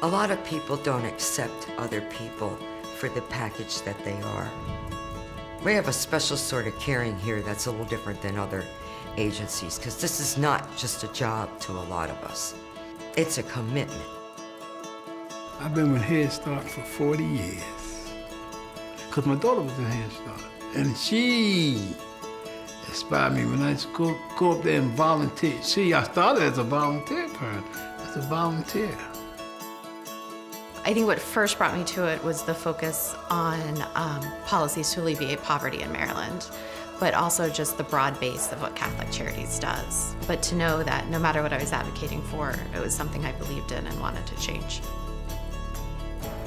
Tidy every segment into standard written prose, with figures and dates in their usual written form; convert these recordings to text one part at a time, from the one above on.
A lot of people don't accept other people for the package that they are. We have a special sort of caring here that's a little different than other agencies, because this is not just a job to a lot of us. It's a commitment. I've been with Head Start for 40 years, because my daughter was in Head Start, and she inspired me when I used to go up there and volunteer. See, I started as a volunteer parent, as a volunteer. I think what first brought me to it was the focus on policies to alleviate poverty in Maryland, but also just the broad base of what Catholic Charities does. But to know that no matter what I was advocating for, it was something I believed in and wanted to change.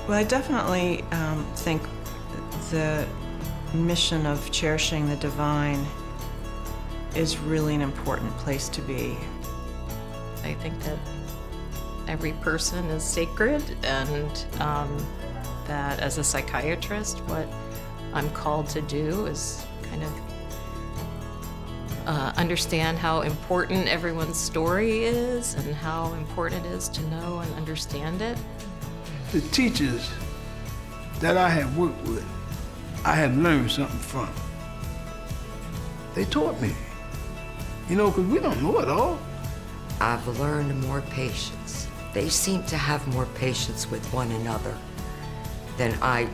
Well, I definitely think the mission of cherishing the divine is really an important place to be. I think that every person is sacred, and that as a psychiatrist, what I'm called to do is kind of understand how important everyone's story is and how important it is to know and understand it. The teachers that I have worked with, I have learned something from. They taught me, because we don't know it all. I've learned more patience. They seem to have more patience with one another than I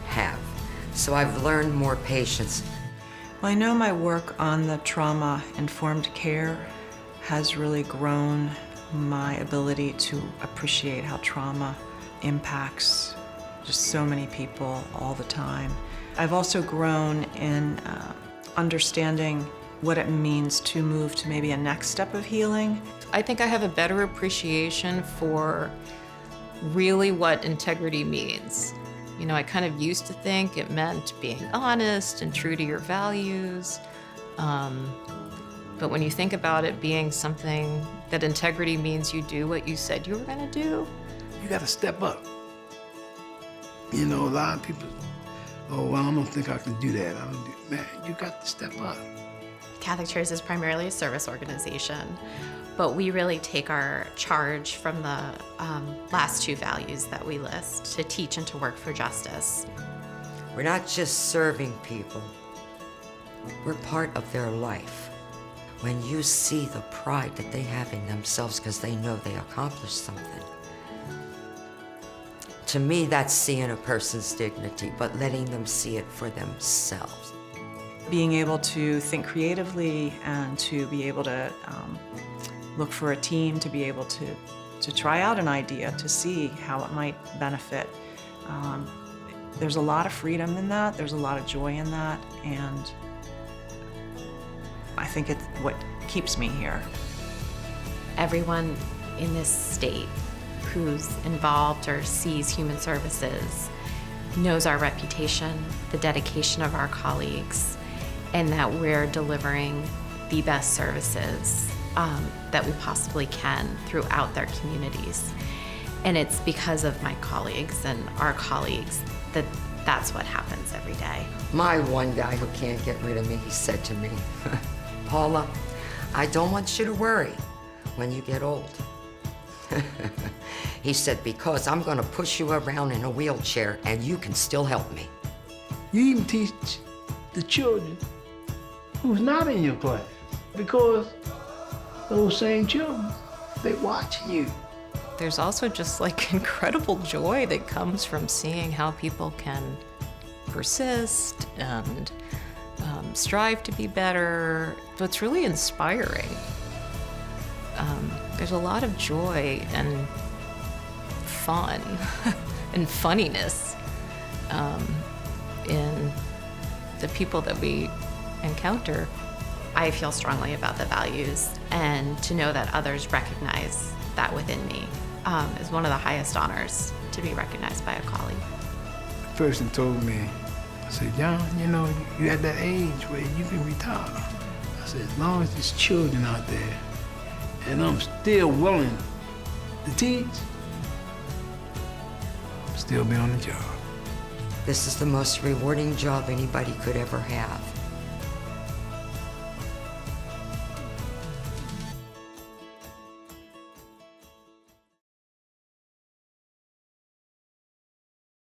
have. So I've learned more patience. Well, I know my work on the trauma-informed care has really grown my ability to appreciate how trauma impacts just so many people all the time. I've also grown in understanding what it means to move to maybe a next step of healing. I think I have a better appreciation for really what integrity means. I kind of used to think it meant being honest and true to your values. But when you think about it being something that integrity means you do what you said you were going to do. You got to step up. A lot of people, oh, well, I don't think I can do that. Man, you got to step up. Catholic Charities is primarily a service organization, but we really take our charge from the last two values that we list, to teach and to work for justice. We're not just serving people. We're part of their life. When you see the pride that they have in themselves because they know they accomplished something, to me, that's seeing a person's dignity, but letting them see it for themselves. Being able to think creatively and to be able to look for a team, to be able to try out an idea, to see how it might benefit. There's a lot of freedom in that, there's a lot of joy in that, and I think it's what keeps me here. Everyone in this state who's involved or sees human services knows our reputation, the dedication of our colleagues, and that we're delivering the best services that we possibly can throughout their communities. And it's because of my colleagues and our colleagues that that's what happens every day. My one guy who can't get rid of me, he said to me, Paula, I don't want you to worry when you get old. He said, because I'm going to push you around in a wheelchair and you can still help me. You even teach the children who's not in your class, because those same children, they watching you. There's also just like incredible joy that comes from seeing how people can persist and strive to be better. So it's really inspiring. There's a lot of joy and fun and funniness in the people that we encounter. I feel strongly about the values, and to know that others recognize that within me is one of the highest honors, to be recognized by a colleague. The person told me, I said, John, you at that age where you can retire. I said, as long as there's children out there and I'm still willing to teach, I'll still be on the job. This is the most rewarding job anybody could ever have.